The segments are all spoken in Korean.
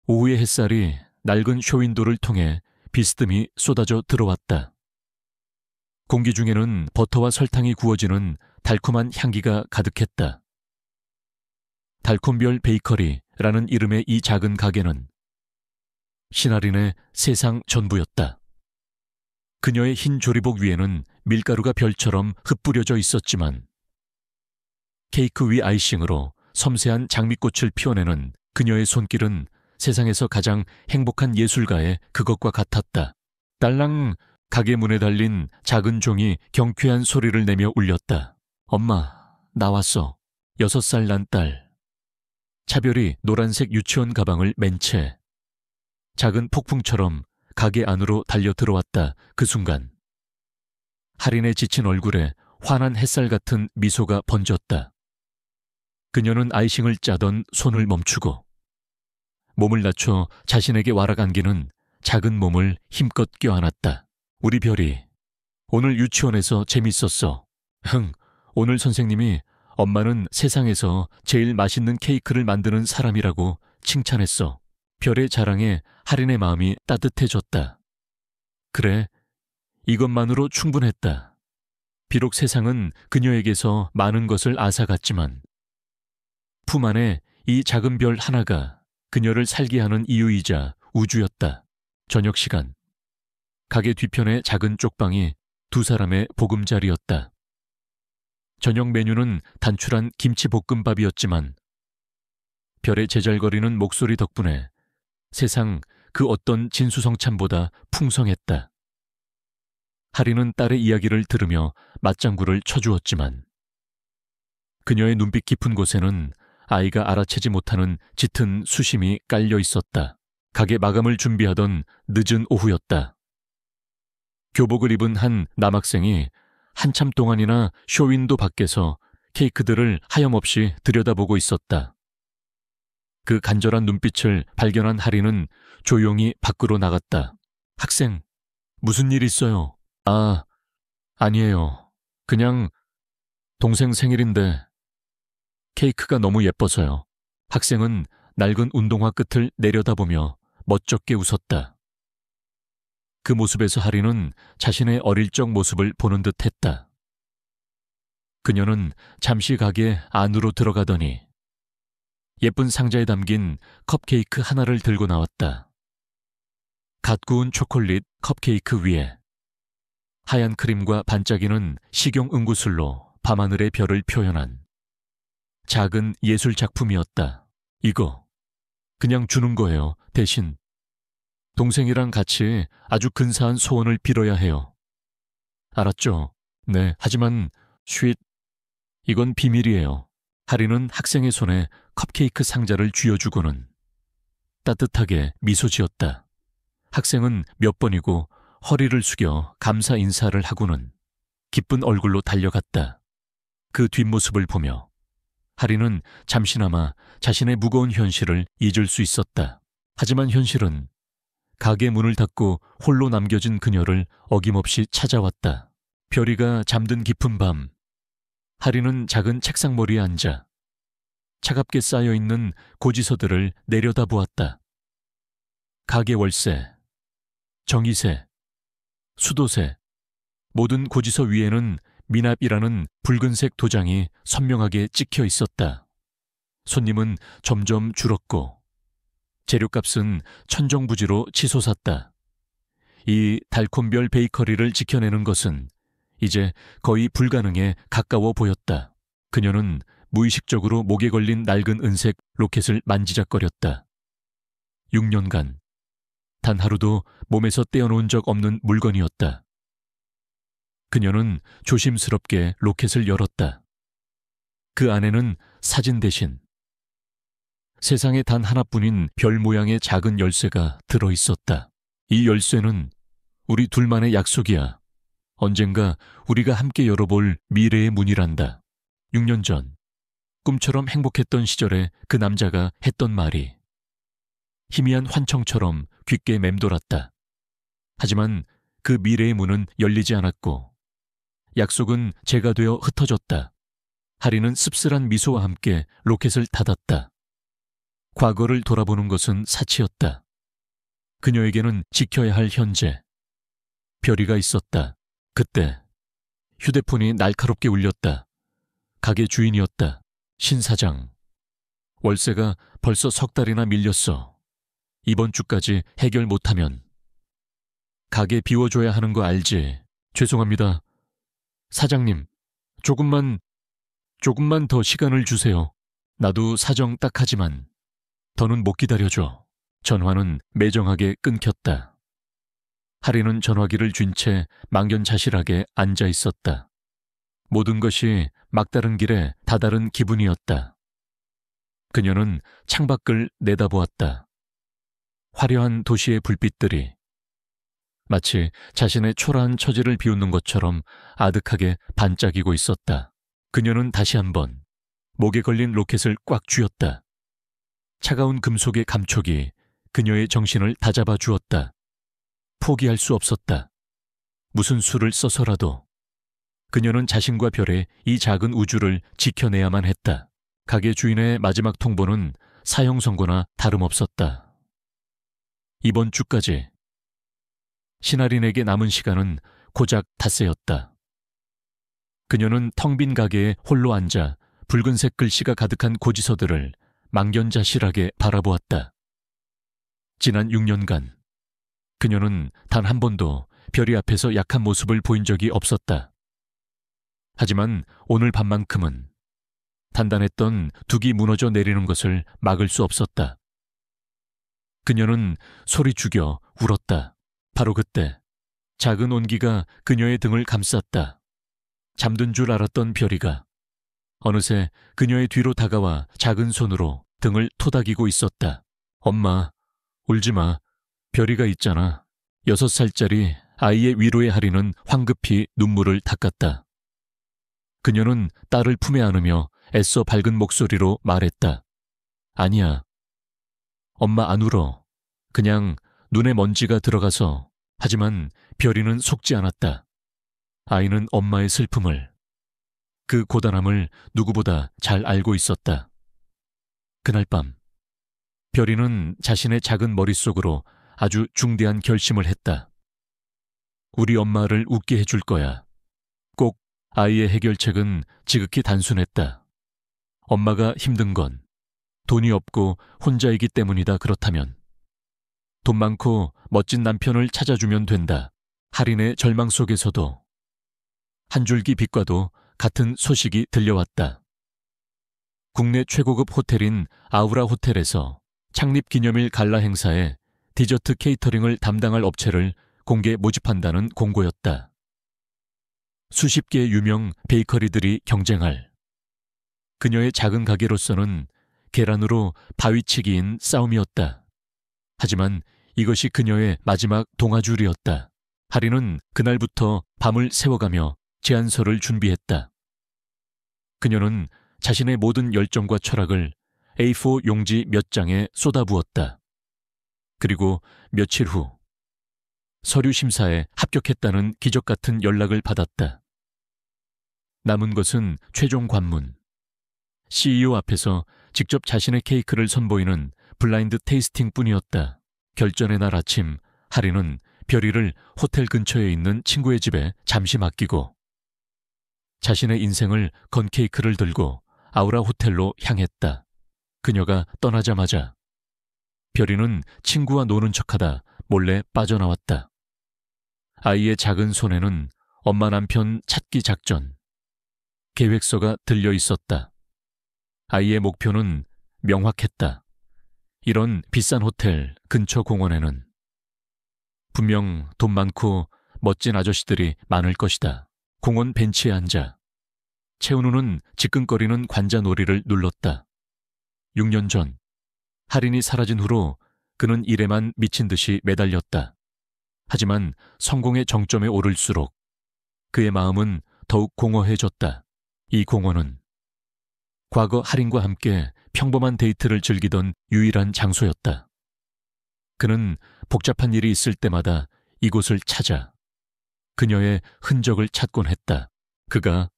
오후의 햇살이 낡은 쇼윈도를 통해 비스듬히 쏟아져 들어왔다. 공기 중에는 버터와 설탕이 구워지는 달콤한 향기가 가득했다. 달콤별 베이커리라는 이름의 이 작은 가게는 신하린의 세상 전부였다. 그녀의 흰 조리복 위에는 밀가루가 별처럼 흩뿌려져 있었지만 케이크 위 아이싱으로 섬세한 장미꽃을 피워내는 그녀의 손길은 세상에서 가장 행복한 예술가의 그것과 같았다. 딸랑. 가게 문에 달린 작은 종이 경쾌한 소리를 내며 울렸다. 엄마, 나왔어. 6살 난 딸. 차별이 노란색 유치원 가방을 맨 채 작은 폭풍처럼 가게 안으로 달려 들어왔다. 그 순간 할인의 지친 얼굴에 환한 햇살 같은 미소가 번졌다. 그녀는 아이싱을 짜던 손을 멈추고 몸을 낮춰 자신에게 와락 안기는 작은 몸을 힘껏 껴안았다. 우리 별이, 오늘 유치원에서 재밌었어. 오늘 선생님이 엄마는 세상에서 제일 맛있는 케이크를 만드는 사람이라고 칭찬했어. 별의 자랑에 할인의 마음이 따뜻해졌다. 그래, 이것만으로 충분했다. 비록 세상은 그녀에게서 많은 것을 앗아갔지만 품 안에 이 작은 별 하나가 그녀를 살게 하는 이유이자 우주였다. 저녁 시간. 가게 뒤편의 작은 쪽방이 두 사람의 보금자리였다. 저녁 메뉴는 단출한 김치볶음밥이었지만 별의 제잘거리는 목소리 덕분에 세상 그 어떤 진수성찬보다 풍성했다. 할인은 딸의 이야기를 들으며 맞장구를 쳐주었지만 그녀의 눈빛 깊은 곳에는 아이가 알아채지 못하는 짙은 수심이 깔려 있었다. 가게 마감을 준비하던 늦은 오후였다. 교복을 입은 한 남학생이 한참 동안이나 쇼윈도 밖에서 케이크들을 하염없이 들여다보고 있었다. 그 간절한 눈빛을 발견한 할인은 조용히 밖으로 나갔다. 학생, 무슨 일 있어요? 아니에요. 그냥 동생 생일인데 케이크가 너무 예뻐서요. 학생은 낡은 운동화 끝을 내려다보며 멋쩍게 웃었다. 그 모습에서 할인은 자신의 어릴 적 모습을 보는 듯 했다. 그녀는 잠시 가게 안으로 들어가더니 예쁜 상자에 담긴 컵케이크 하나를 들고 나왔다. 갓 구운 초콜릿 컵케이크 위에 하얀 크림과 반짝이는 식용 응구슬로 밤하늘의 별을 표현한 작은 예술 작품이었다. 이거 그냥 주는 거예요. 대신 동생이랑 같이 아주 근사한 소원을 빌어야 해요. 알았죠? 네, 하지만 이건 비밀이에요. 할인은 학생의 손에 컵케이크 상자를 쥐어주고는 따뜻하게 미소 지었다. 학생은 몇 번이고 허리를 숙여 감사 인사를 하고는 기쁜 얼굴로 달려갔다. 그 뒷모습을 보며 할인은 잠시나마 자신의 무거운 현실을 잊을 수 있었다. 하지만 현실은 가게 문을 닫고 홀로 남겨진 그녀를 어김없이 찾아왔다. 별이가 잠든 깊은 밤, 할인은 작은 책상머리에 앉아 차갑게 쌓여있는 고지서들을 내려다보았다. 가게 월세, 정의세, 수도세, 모든 고지서 위에는 미납이라는 붉은색 도장이 선명하게 찍혀 있었다. 손님은 점점 줄었고 재료값은 천정부지로 치솟았다. 이 달콤별 베이커리를 지켜내는 것은 이제 거의 불가능에 가까워 보였다. 그녀는 무의식적으로 목에 걸린 낡은 은색 로켓을 만지작거렸다. 6년간 단 하루도 몸에서 떼어놓은 적 없는 물건이었다. 그녀는 조심스럽게 로켓을 열었다. 그 안에는 사진 대신 세상에 단 하나뿐인 별 모양의 작은 열쇠가 들어있었다. 이 열쇠는 우리 둘만의 약속이야. 언젠가 우리가 함께 열어볼 미래의 문이란다. 6년 전 꿈처럼 행복했던 시절에 그 남자가 했던 말이 희미한 환청처럼 귓게 맴돌았다. 하지만 그 미래의 문은 열리지 않았고 약속은 재가 되어 흩어졌다. 할인은 씁쓸한 미소와 함께 로켓을 닫았다. 과거를 돌아보는 것은 사치였다. 그녀에게는 지켜야 할 현재, 별이가 있었다. 그때 휴대폰이 날카롭게 울렸다. 가게 주인이었다. 신 사장. 월세가 벌써 3달이나 밀렸어. 이번 주까지 해결 못하면. 가게 비워줘야 하는 거 알지? 죄송합니다. 사장님, 조금만 더 시간을 주세요. 나도 사정 딱 하지만 더는 못 기다려줘. 전화는 매정하게 끊겼다. 하리는 전화기를 쥔 채 망연자실하게 앉아 있었다. 모든 것이 막다른 길에 다다른 기분이었다. 그녀는 창밖을 내다보았다. 화려한 도시의 불빛들이 마치 자신의 초라한 처지를 비웃는 것처럼 아득하게 반짝이고 있었다. 그녀는 다시 한번 목에 걸린 로켓을 꽉 쥐었다. 차가운 금속의 감촉이 그녀의 정신을 다잡아 주었다. 포기할 수 없었다. 무슨 수를 써서라도 그녀는 자신과 별의 이 작은 우주를 지켜내야만 했다. 가게 주인의 마지막 통보는 사형 선고나 다름없었다. 이번 주까지. 신하린에게 남은 시간은 고작 닷새였다. 그녀는 텅 빈 가게에 홀로 앉아 붉은색 글씨가 가득한 고지서들을 망연자실하게 바라보았다. 지난 6년간 그녀는 단 한 번도 별이 앞에서 약한 모습을 보인 적이 없었다. 하지만 오늘 밤만큼은 단단했던 둑이 무너져 내리는 것을 막을 수 없었다. 그녀는 소리 죽여 울었다. 바로 그때 작은 온기가 그녀의 등을 감쌌다. 잠든 줄 알았던 별이가 어느새 그녀의 뒤로 다가와 작은 손으로 등을 토닥이고 있었다. 엄마, 울지 마. 별이가 있잖아. 6살짜리 아이의 위로에 하리는 황급히 눈물을 닦았다. 그녀는 딸을 품에 안으며 애써 밝은 목소리로 말했다. 아니야. 엄마 안 울어. 그냥 눈에 먼지가 들어가서. 하지만 별이는 속지 않았다. 아이는 엄마의 슬픔을, 그 고단함을 누구보다 잘 알고 있었다. 그날 밤, 별이는 자신의 작은 머릿속으로 아주 중대한 결심을 했다. 우리 엄마를 웃게 해줄 거야. 꼭 아이의 해결책은 지극히 단순했다. 엄마가 힘든 건 돈이 없고 혼자이기 때문이다. 그렇다면 돈 많고 멋진 남편을 찾아주면 된다. 할인의 절망 속에서도 한 줄기 빛과도 같은 소식이 들려왔다. 국내 최고급 호텔인 아우라 호텔에서 창립기념일 갈라 행사에 디저트 케이터링을 담당할 업체를 공개 모집한다는 공고였다. 수십 개의 유명 베이커리들이 경쟁할. 그녀의 작은 가게로서는 계란으로 바위치기인 싸움이었다. 하지만 이것이 그녀의 마지막 동아줄이었다. 하리는 그날부터 밤을 새워가며 제안서를 준비했다. 그녀는 자신의 모든 열정과 철학을 A4 용지 몇 장에 쏟아부었다. 그리고 며칠 후 서류 심사에 합격했다는 기적 같은 연락을 받았다. 남은 것은 최종 관문. CEO 앞에서 직접 자신의 케이크를 선보이는 블라인드 테이스팅뿐이었다. 결전의 날 아침, 하리는 별이를 호텔 근처에 있는 친구의 집에 잠시 맡기고 자신의 인생을 건 케이크를 들고 아우라 호텔로 향했다. 그녀가 떠나자마자 별이는 친구와 노는 척하다 몰래 빠져나왔다. 아이의 작은 손에는 엄마 남편 찾기 작전 계획서가 들려 있었다. 아이의 목표는 명확했다. 이런 비싼 호텔 근처 공원에는 분명 돈 많고 멋진 아저씨들이 많을 것이다. 공원 벤치에 앉아 채은우는 지끈거리는 관자놀이를 눌렀다. 6년 전 할인이 사라진 후로 그는 일에만 미친 듯이 매달렸다. 하지만 성공의 정점에 오를수록 그의 마음은 더욱 공허해졌다. 이 공원은 과거 할인과 함께 평범한 데이트를 즐기던 유일한 장소였다. 그는 복잡한 일이 있을 때마다 이곳을 찾아 그녀의 흔적을 찾곤 했다. 그가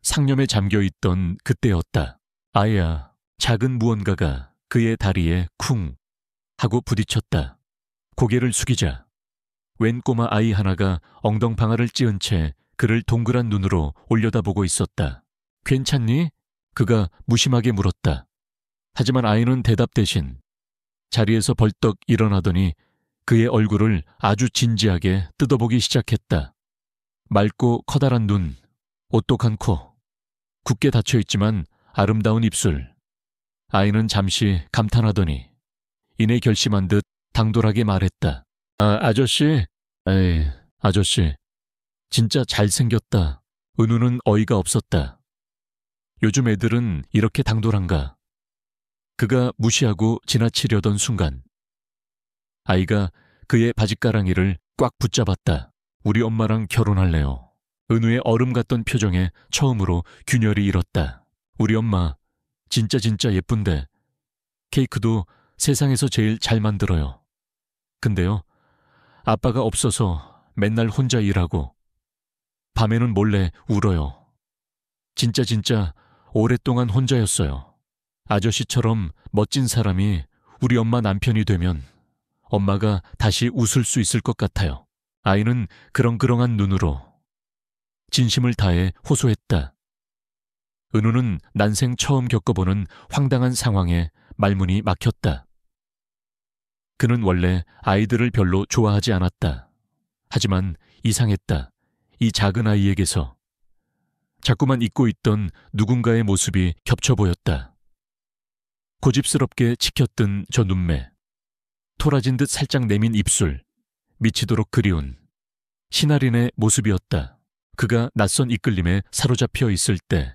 상념에 잠겨있던 그때였다. 아야, 작은 무언가가 그의 다리에 쿵 하고 부딪혔다. 고개를 숙이자 웬 꼬마 아이 하나가 엉덩방아를 찧은 채 그를 동그란 눈으로 올려다보고 있었다. 괜찮니? 그가 무심하게 물었다. 하지만 아이는 대답 대신 자리에서 벌떡 일어나더니 그의 얼굴을 아주 진지하게 뜯어보기 시작했다. 맑고 커다란 눈, 오똑한 코, 굳게 닫혀있지만 아름다운 입술. 아이는 잠시 감탄하더니 이내 결심한 듯 당돌하게 말했다. 아저씨? 에이, 아저씨. 진짜 잘생겼다. 은우는 어이가 없었다. 요즘 애들은 이렇게 당돌한가? 그가 무시하고 지나치려던 순간 아이가 그의 바짓가랑이를 꽉 붙잡았다. 우리 엄마랑 결혼할래요. 은우의 얼음 같던 표정에 처음으로 균열이 일었다. 우리 엄마 진짜 예쁜데 케이크도 세상에서 제일 잘 만들어요. 근데요, 아빠가 없어서 맨날 혼자 일하고 밤에는 몰래 울어요. 진짜 오랫동안 혼자였어요. 아저씨처럼 멋진 사람이 우리 엄마 남편이 되면 엄마가 다시 웃을 수 있을 것 같아요. 아이는 그렁그렁한 눈으로 진심을 다해 호소했다. 은우는 난생 처음 겪어보는 황당한 상황에 말문이 막혔다. 그는 원래 아이들을 별로 좋아하지 않았다. 하지만 이상했다. 이 작은 아이에게서 자꾸만 잊고 있던 누군가의 모습이 겹쳐 보였다. 고집스럽게 치켜뜬 저 눈매, 토라진 듯 살짝 내민 입술, 미치도록 그리운 신하린의 모습이었다. 그가 낯선 이끌림에 사로잡혀 있을 때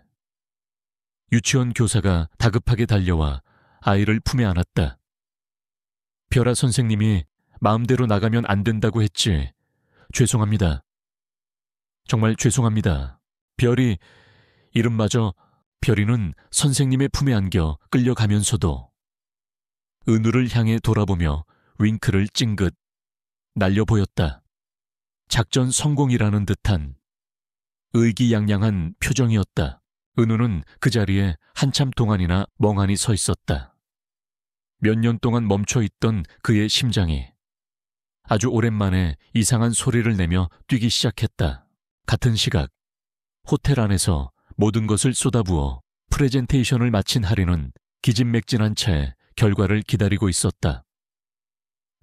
유치원 교사가 다급하게 달려와 아이를 품에 안았다. 별아 선생님이 마음대로 나가면 안 된다고 했지. 죄송합니다. 정말 죄송합니다. 별이, 이름마저 별이는 선생님의 품에 안겨 끌려가면서도 은우를 향해 돌아보며 윙크를 찡긋 날려 보였다. 작전 성공이라는 듯한 의기양양한 표정이었다. 은우는 그 자리에 한참 동안이나 멍하니 서 있었다. 몇 년 동안 멈춰있던 그의 심장이 아주 오랜만에 이상한 소리를 내며 뛰기 시작했다. 같은 시각 호텔 안에서 모든 것을 쏟아부어 프레젠테이션을 마친 하리는 기진맥진한 채 결과를 기다리고 있었다.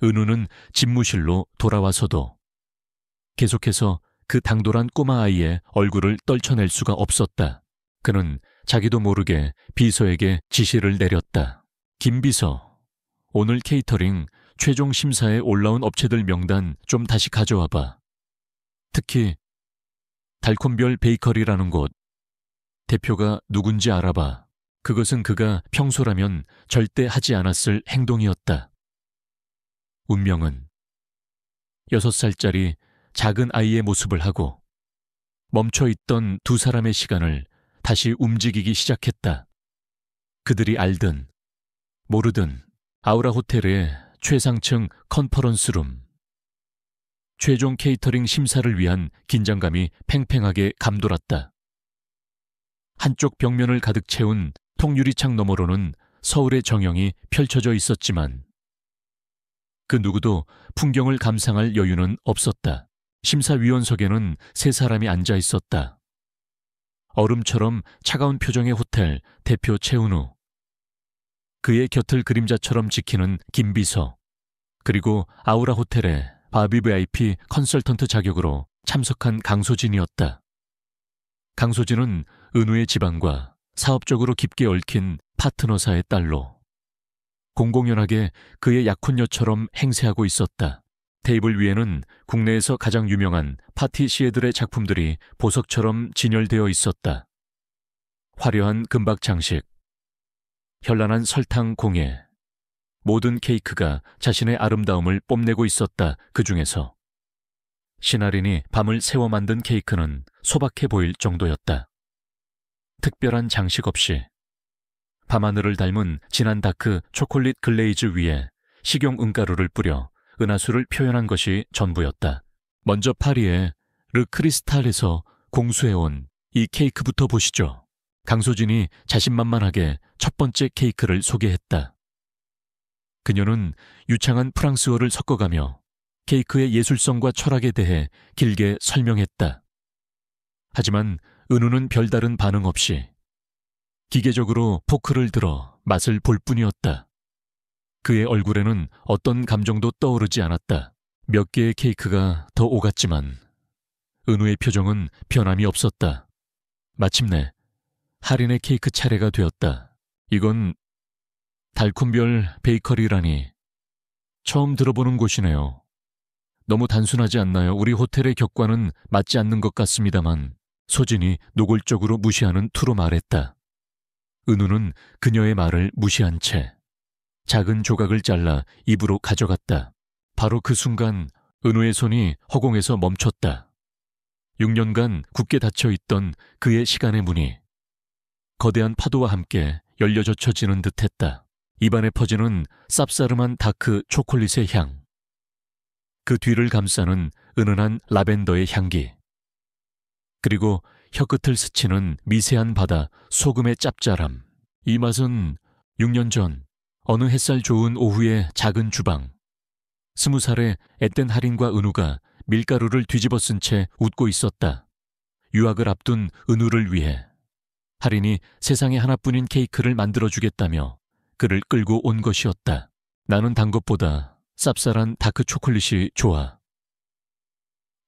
은우는 집무실로 돌아와서도 계속해서 그 당돌한 꼬마 아이의 얼굴을 떨쳐낼 수가 없었다. 그는 자기도 모르게 비서에게 지시를 내렸다. 김 비서, 오늘 케이터링 최종 심사에 올라온 업체들 명단 좀 다시 가져와봐. 특히 달콤별 베이커리라는 곳 대표가 누군지 알아봐. 그것은 그가 평소라면 절대 하지 않았을 행동이었다. 운명은 6살짜리 작은 아이의 모습을 하고 멈춰있던 두 사람의 시간을 다시 움직이기 시작했다. 그들이 알든 모르든 아우라 호텔의 최상층 컨퍼런스룸. 최종 케이터링 심사를 위한 긴장감이 팽팽하게 감돌았다. 한쪽 벽면을 가득 채운 통유리창 너머로는 서울의 정영이 펼쳐져 있었지만 그 누구도 풍경을 감상할 여유는 없었다. 심사위원석에는 3사람이 앉아 있었다. 얼음처럼 차가운 표정의 호텔 대표 최은우, 그의 곁을 그림자처럼 지키는 김 비서, 그리고 아우라 호텔의 바비 VIP 컨설턴트 자격으로 참석한 강소진이었다. 강소진은 은우의 집안과 사업적으로 깊게 얽힌 파트너사의 딸로 공공연하게 그의 약혼녀처럼 행세하고 있었다. 테이블 위에는 국내에서 가장 유명한 파티시에들의 작품들이 보석처럼 진열되어 있었다. 화려한 금박 장식, 현란한 설탕 공예, 모든 케이크가 자신의 아름다움을 뽐내고 있었다. 그 중에서 신하린이 밤을 새워 만든 케이크는 소박해 보일 정도였다. 특별한 장식 없이 밤하늘을 닮은 진한 다크 초콜릿 글레이즈 위에 식용 은가루를 뿌려 은하수를 표현한 것이 전부였다. 먼저 파리의 르 크리스탈에서 공수해온 이 케이크부터 보시죠. 강소진이 자신만만하게 첫 번째 케이크를 소개했다. 그녀는 유창한 프랑스어를 섞어가며 케이크의 예술성과 철학에 대해 길게 설명했다. 하지만 은우는 별다른 반응 없이 기계적으로 포크를 들어 맛을 볼 뿐이었다. 그의 얼굴에는 어떤 감정도 떠오르지 않았다. 몇 개의 케이크가 더 오갔지만 은우의 표정은 변함이 없었다. 마침내 할인의 케이크 차례가 되었다. 이건 달콤별 베이커리라니 처음 들어보는 곳이네요. 너무 단순하지 않나요? 우리 호텔의 격과는 맞지 않는 것 같습니다만 소진이 노골적으로 무시하는 투로 말했다. 은우는 그녀의 말을 무시한 채 작은 조각을 잘라 입으로 가져갔다. 바로 그 순간 은우의 손이 허공에서 멈췄다. 6년간 굳게 닫혀있던 그의 시간의 문이 거대한 파도와 함께 열려 젖혀지는 듯했다. 입안에 퍼지는 쌉싸름한 다크 초콜릿의 향, 그 뒤를 감싸는 은은한 라벤더의 향기, 그리고 혀끝을 스치는 미세한 바다 소금의 짭짤함. 이 맛은 6년 전 어느 햇살 좋은 오후의 작은 주방, 20살의 앳된 할인과 은우가 밀가루를 뒤집어 쓴 채 웃고 있었다. 유학을 앞둔 은우를 위해 할인이 세상에 하나뿐인 케이크를 만들어주겠다며 그를 끌고 온 것이었다. 나는 단 것보다 쌉쌀한 다크 초콜릿이 좋아.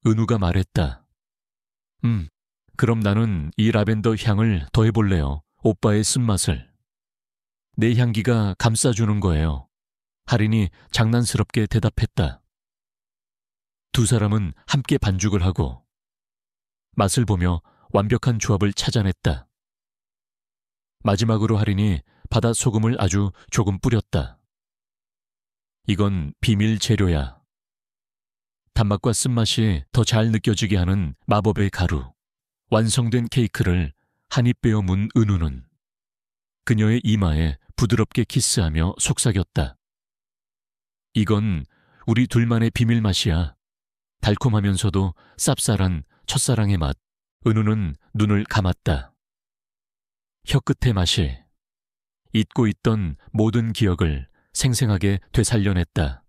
은우가 말했다. 그럼 나는 이 라벤더 향을 더해볼래요. 오빠의 쓴맛을. 내 향기가 감싸주는 거예요. 할인이 장난스럽게 대답했다. 두 사람은 함께 반죽을 하고 맛을 보며 완벽한 조합을 찾아냈다. 마지막으로 할인이 바다 소금을 아주 조금 뿌렸다. 이건 비밀 재료야. 단맛과 쓴맛이 더 잘 느껴지게 하는 마법의 가루. 완성된 케이크를 한 입 베어 문 은우는 그녀의 이마에 부드럽게 키스하며 속삭였다. 이건 우리 둘만의 비밀 맛이야. 달콤하면서도 쌉쌀한 첫사랑의 맛. 은우는 눈을 감았다. 혀끝의 맛이 잊고 있던 모든 기억을 생생하게 되살려냈다.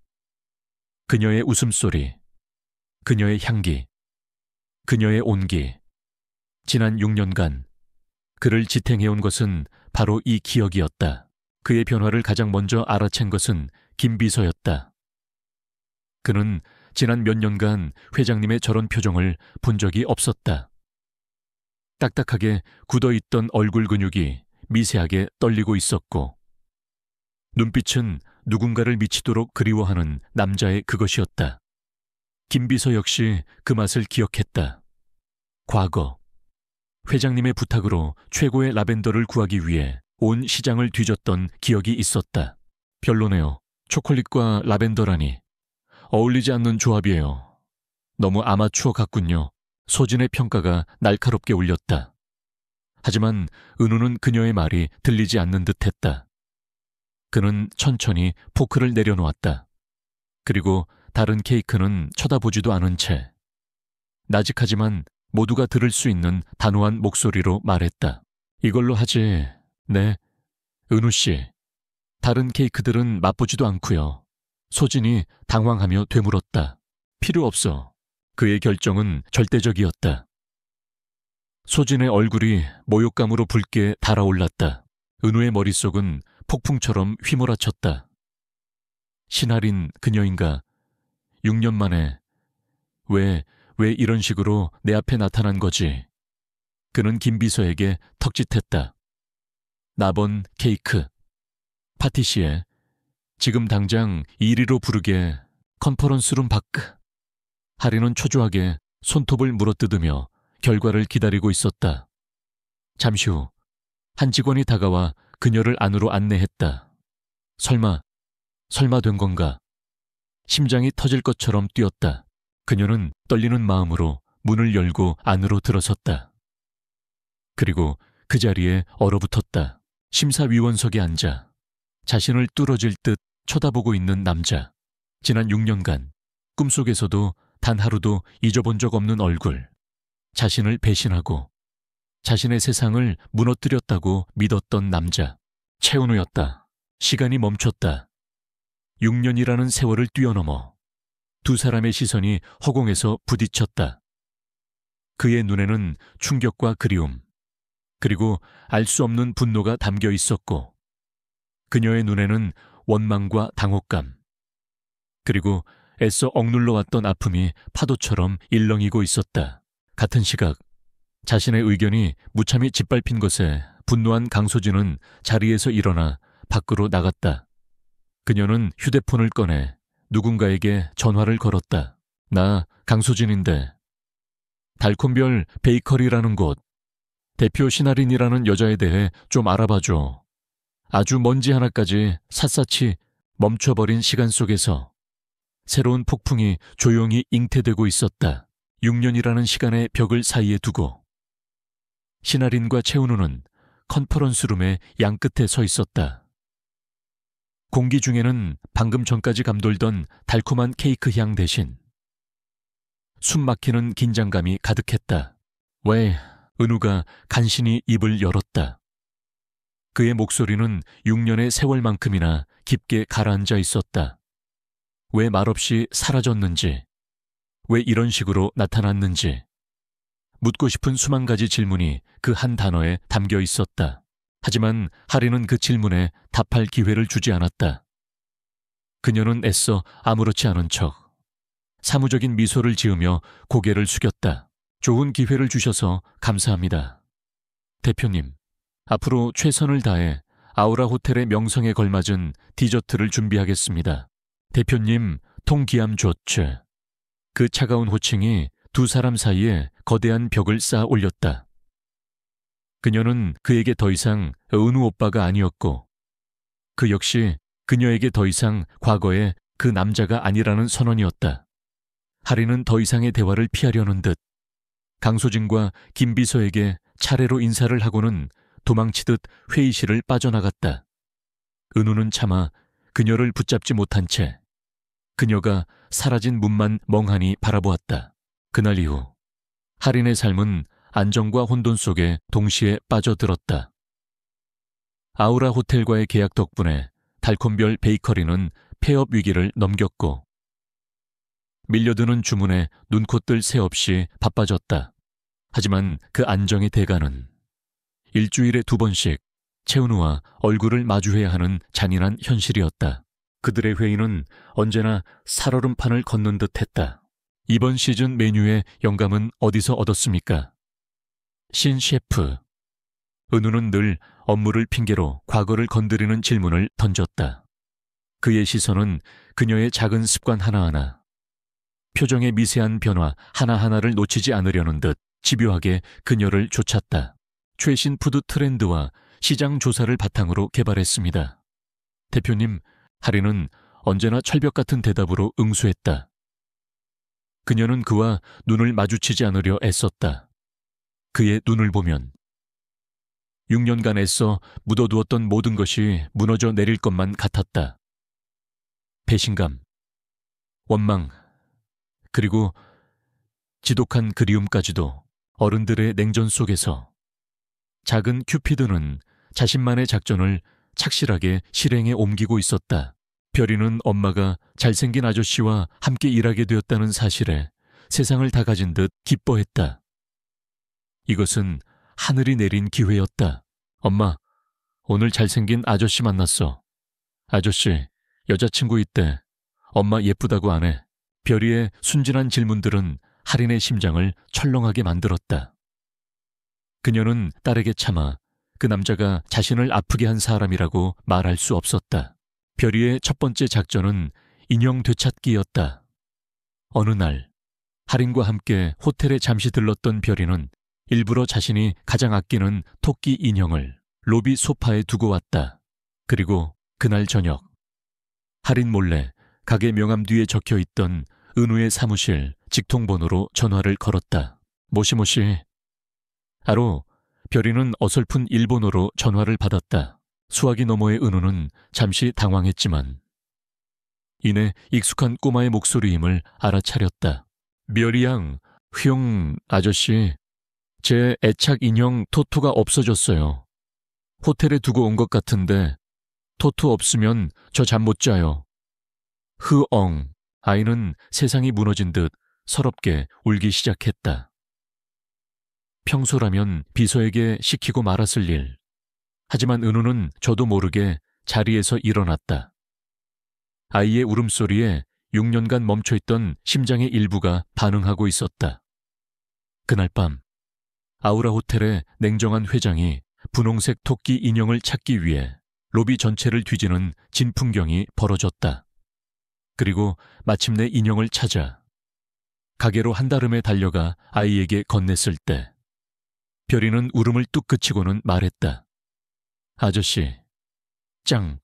그녀의 웃음소리, 그녀의 향기, 그녀의 온기. 지난 6년간 그를 지탱해온 것은 바로 이 기억이었다. 그의 변화를 가장 먼저 알아챈 것은 김비서였다. 그는 지난 몇 년간 회장님의 저런 표정을 본 적이 없었다. 딱딱하게 굳어있던 얼굴 근육이 미세하게 떨리고 있었고 눈빛은 누군가를 미치도록 그리워하는 남자의 그것이었다. 김비서 역시 그 맛을 기억했다. 과거 회장님의 부탁으로 최고의 라벤더를 구하기 위해 온 시장을 뒤졌던 기억이 있었다. 별로네요. 초콜릿과 라벤더라니. 어울리지 않는 조합이에요. 너무 아마추어 같군요. 소진의 평가가 날카롭게 울렸다. 하지만 은우는 그녀의 말이 들리지 않는 듯했다. 그는 천천히 포크를 내려놓았다. 그리고 다른 케이크는 쳐다보지도 않은 채 나직하지만 모두가 들을 수 있는 단호한 목소리로 말했다. 이걸로 하지. 네, 은우씨. 다른 케이크들은 맛보지도 않고요. 소진이 당황하며 되물었다. 필요 없어. 그의 결정은 절대적이었다. 소진의 얼굴이 모욕감으로 붉게 달아올랐다. 은우의 머릿속은 폭풍처럼 휘몰아쳤다. 신할인 그녀인가? 6년 만에 왜 이런 식으로 내 앞에 나타난 거지? 그는 김비서에게 턱짓했다. 나번 케이크. 파티시에 지금 당장 1위로 부르게 컨퍼런스룸 밖. 할인은 초조하게 손톱을 물어뜯으며 결과를 기다리고 있었다. 잠시 후 한 직원이 다가와 그녀를 안으로 안내했다. 설마 된 건가? 심장이 터질 것처럼 뛰었다. 그녀는 떨리는 마음으로 문을 열고 안으로 들어섰다. 그리고 그 자리에 얼어붙었다. 심사위원석에 앉아 자신을 뚫어질 듯 쳐다보고 있는 남자. 지난 6년간 꿈속에서도 단 하루도 잊어본 적 없는 얼굴. 자신을 배신하고 자신의 세상을 무너뜨렸다고 믿었던 남자. 최은우였다. 시간이 멈췄다. 6년이라는 세월을 뛰어넘어 두 사람의 시선이 허공에서 부딪혔다. 그의 눈에는 충격과 그리움, 그리고 알 수 없는 분노가 담겨 있었고, 그녀의 눈에는 원망과 당혹감, 그리고 애써 억눌러 왔던 아픔이 파도처럼 일렁이고 있었다. 같은 시각, 자신의 의견이 무참히 짓밟힌 것에 분노한 강소진은 자리에서 일어나 밖으로 나갔다. 그녀는 휴대폰을 꺼내 누군가에게 전화를 걸었다. 나 강소진인데 달콤별 베이커리라는 곳 대표 신하린이라는 여자에 대해 좀 알아봐줘. 아주 먼지 하나까지 샅샅이 멈춰버린 시간 속에서 새로운 폭풍이 조용히 잉태되고 있었다. 6년이라는 시간의 벽을 사이에 두고 신하린과 최은우는 컨퍼런스룸의 양끝에 서 있었다. 공기 중에는 방금 전까지 감돌던 달콤한 케이크 향 대신 숨 막히는 긴장감이 가득했다. 왜? 은우가 간신히 입을 열었다. 그의 목소리는 6년의 세월만큼이나 깊게 가라앉아 있었다. 왜 말없이 사라졌는지, 왜 이런 식으로 나타났는지, 묻고 싶은 수만 가지 질문이 그 한 단어에 담겨 있었다. 하지만 하리는 그 질문에 답할 기회를 주지 않았다. 그녀는 애써 아무렇지 않은 척 사무적인 미소를 지으며 고개를 숙였다. 좋은 기회를 주셔서 감사합니다. 대표님, 앞으로 최선을 다해 아우라 호텔의 명성에 걸맞은 디저트를 준비하겠습니다. 대표님, 통기암 좋츠. 그 차가운 호칭이 두 사람 사이에 거대한 벽을 쌓아 올렸다. 그녀는 그에게 더 이상 은우 오빠가 아니었고, 그 역시 그녀에게 더 이상 과거의 그 남자가 아니라는 선언이었다. 하리는 더 이상의 대화를 피하려는 듯 강소진과 김비서에게 차례로 인사를 하고는 도망치듯 회의실을 빠져나갔다. 은우는 차마 그녀를 붙잡지 못한 채 그녀가 사라진 문만 멍하니 바라보았다. 그날 이후 하린의 삶은 안정과 혼돈 속에 동시에 빠져들었다. 아우라 호텔과의 계약 덕분에 달콤별 베이커리는 폐업 위기를 넘겼고 밀려드는 주문에 눈코 뜰 새 없이 바빠졌다. 하지만 그 안정의 대가는 일주일에 2번씩 최은우와 얼굴을 마주해야 하는 잔인한 현실이었다. 그들의 회의는 언제나 살얼음판을 걷는 듯 했다. 이번 시즌 메뉴의 영감은 어디서 얻었습니까? 신 셰프. 은우는 늘 업무를 핑계로 과거를 건드리는 질문을 던졌다. 그의 시선은 그녀의 작은 습관 하나하나, 표정의 미세한 변화 하나하나를 놓치지 않으려는 듯 집요하게 그녀를 쫓았다. 최신 푸드 트렌드와 시장 조사를 바탕으로 개발했습니다. 대표님, 하리는 언제나 철벽 같은 대답으로 응수했다. 그녀는 그와 눈을 마주치지 않으려 애썼다. 그의 눈을 보면 6년간 애써 묻어두었던 모든 것이 무너져 내릴 것만 같았다. 배신감, 원망, 그리고 지독한 그리움까지도 어른들의 냉전 속에서 작은 큐피드는 자신만의 작전을 착실하게 실행에 옮기고 있었다. 별이는 엄마가 잘생긴 아저씨와 함께 일하게 되었다는 사실에 세상을 다 가진 듯 기뻐했다. 이것은 하늘이 내린 기회였다. 엄마, 오늘 잘생긴 아저씨 만났어. 아저씨, 여자친구 있대. 엄마 예쁘다고 안 해. 별이의 순진한 질문들은 하린의 심장을 철렁하게 만들었다. 그녀는 딸에게 차마 그 남자가 자신을 아프게 한 사람이라고 말할 수 없었다. 별이의 첫 번째 작전은 인형 되찾기였다. 어느 날 하린과 함께 호텔에 잠시 들렀던 별이는 일부러 자신이 가장 아끼는 토끼 인형을 로비 소파에 두고 왔다. 그리고 그날 저녁 하린 몰래 가게 명함 뒤에 적혀있던 은우의 사무실 직통번호로 전화를 걸었다. 모시모시. 아로. 별이는 어설픈 일본어로 전화를 받았다. 수화기 너머의 은우는 잠시 당황했지만 이내 익숙한 꼬마의 목소리임을 알아차렸다. 별이 양, 휘용 아저씨, 제 애착 인형 토토가 없어졌어요. 호텔에 두고 온 것 같은데 토토 없으면 저 잠 못 자요. 흐엉, 아이는 세상이 무너진 듯 서럽게 울기 시작했다. 평소라면 비서에게 시키고 말았을 일. 하지만 은우는 저도 모르게 자리에서 일어났다. 아이의 울음소리에 6년간 멈춰있던 심장의 일부가 반응하고 있었다. 그날 밤 아우라 호텔의 냉정한 회장이 분홍색 토끼 인형을 찾기 위해 로비 전체를 뒤지는 진풍경이 벌어졌다. 그리고 마침내 인형을 찾아 가게로 한달음에 달려가 아이에게 건넸을 때 별이는 울음을 뚝 그치고는 말했다. 아저씨, 짱,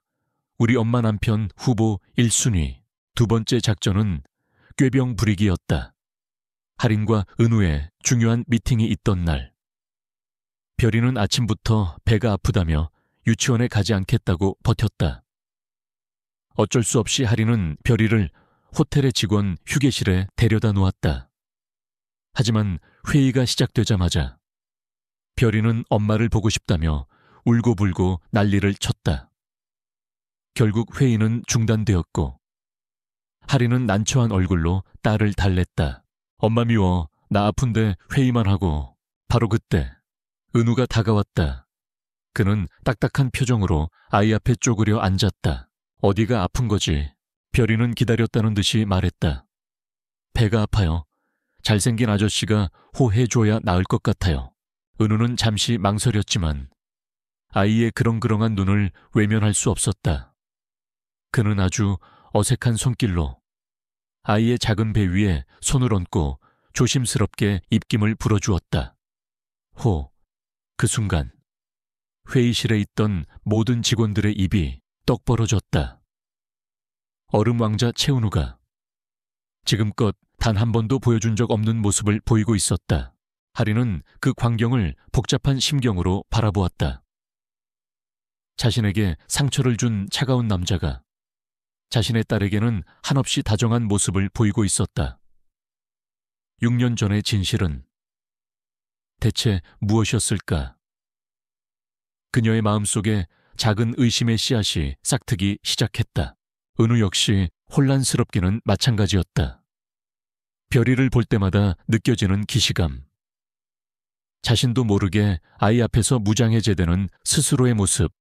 우리 엄마 남편 후보 1순위 두 번째 작전은 꾀병 부리기였다. 할인과 은우의 중요한 미팅이 있던 날. 별이는 아침부터 배가 아프다며 유치원에 가지 않겠다고 버텼다. 어쩔 수 없이 할인은 별이를 호텔의 직원 휴게실에 데려다 놓았다. 하지만 회의가 시작되자마자 별이는 엄마를 보고 싶다며 울고불고 난리를 쳤다. 결국 회의는 중단되었고 할인은 난처한 얼굴로 딸을 달랬다. 엄마 미워. 나 아픈데 회의만 하고. 바로 그때 은우가 다가왔다. 그는 딱딱한 표정으로 아이 앞에 쪼그려 앉았다. 어디가 아픈 거지? 별이는 기다렸다는 듯이 말했다. 배가 아파요. 잘생긴 아저씨가 호해줘야 나을 것 같아요. 은우는 잠시 망설였지만 아이의 그렁그렁한 눈을 외면할 수 없었다. 그는 아주 어색한 손길로 아이의 작은 배 위에 손을 얹고 조심스럽게 입김을 불어주었다. 그 순간 회의실에 있던 모든 직원들의 입이 떡 벌어졌다. 얼음 왕자 채은우가 지금껏 단 한 번도 보여준 적 없는 모습을 보이고 있었다. 하리는 그 광경을 복잡한 심경으로 바라보았다. 자신에게 상처를 준 차가운 남자가 자신의 딸에게는 한없이 다정한 모습을 보이고 있었다. 6년 전의 진실은 대체 무엇이었을까? 그녀의 마음속에 작은 의심의 씨앗이 싹트기 시작했다. 은우 역시 혼란스럽기는 마찬가지였다. 별이를 볼 때마다 느껴지는 기시감. 자신도 모르게 아이 앞에서 무장해제되는 스스로의 모습.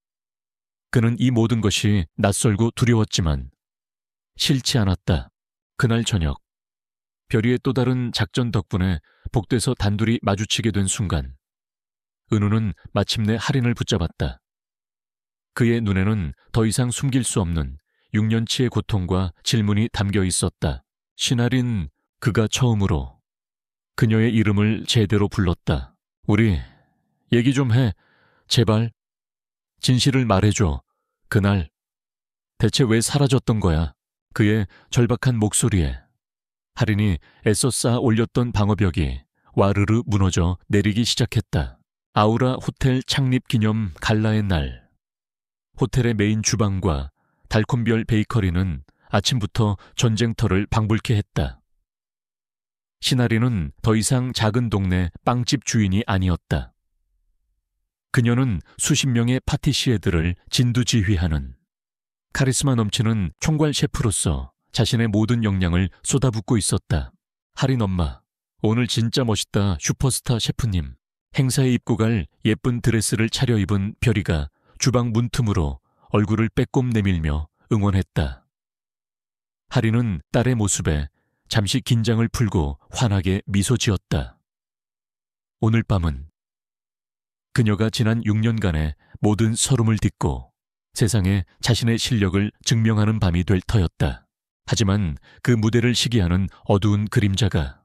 그는 이 모든 것이 낯설고 두려웠지만 싫지 않았다. 그날 저녁 별이의 또 다른 작전 덕분에 복도에서 단둘이 마주치게 된 순간 은우는 마침내 할인을 붙잡았다. 그의 눈에는 더 이상 숨길 수 없는 6년치의 고통과 질문이 담겨 있었다. 신할인, 그가 처음으로 그녀의 이름을 제대로 불렀다. 우리 얘기 좀 해. 제발. 진실을 말해줘. 그날 대체 왜 사라졌던 거야? 그의 절박한 목소리에 할인이 애써 쌓아 올렸던 방어벽이 와르르 무너져 내리기 시작했다. 아우라 호텔 창립 기념 갈라의 날. 호텔의 메인 주방과 달콤별 베이커리는 아침부터 전쟁터를 방불케 했다. 신하리는 더 이상 작은 동네 빵집 주인이 아니었다. 그녀는 수십 명의 파티시에들을 진두지휘하는 카리스마 넘치는 총괄 셰프로서 자신의 모든 역량을 쏟아붓고 있었다. 할인 엄마, 오늘 진짜 멋있다 슈퍼스타 셰프님. 행사에 입고 갈 예쁜 드레스를 차려입은 별이가 주방 문틈으로 얼굴을 빼꼼 내밀며 응원했다. 할인은 딸의 모습에 잠시 긴장을 풀고 환하게 미소 지었다. 오늘 밤은 그녀가 지난 6년간의 모든 서름을 딛고 세상에 자신의 실력을 증명하는 밤이 될 터였다. 하지만 그 무대를 시기하는 어두운 그림자가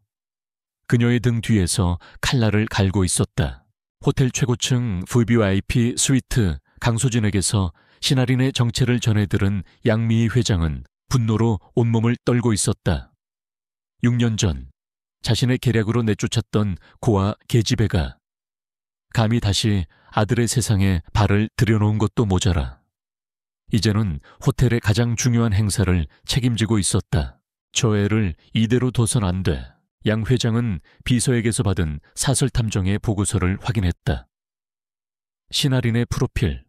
그녀의 등 뒤에서 칼날을 갈고 있었다. 호텔 최고층 VVIP 스위트 강소진에게서 신할인의 정체를 전해들은 양미희 회장은 분노로 온몸을 떨고 있었다. 6년 전 자신의 계략으로 내쫓았던 고아 계집애가 감히 다시 아들의 세상에 발을 들여놓은 것도 모자라 이제는 호텔의 가장 중요한 행사를 책임지고 있었다. 저 애를 이대로 둬선 안 돼. 양 회장은 비서에게서 받은 사설탐정의 보고서를 확인했다. 신할인의 프로필,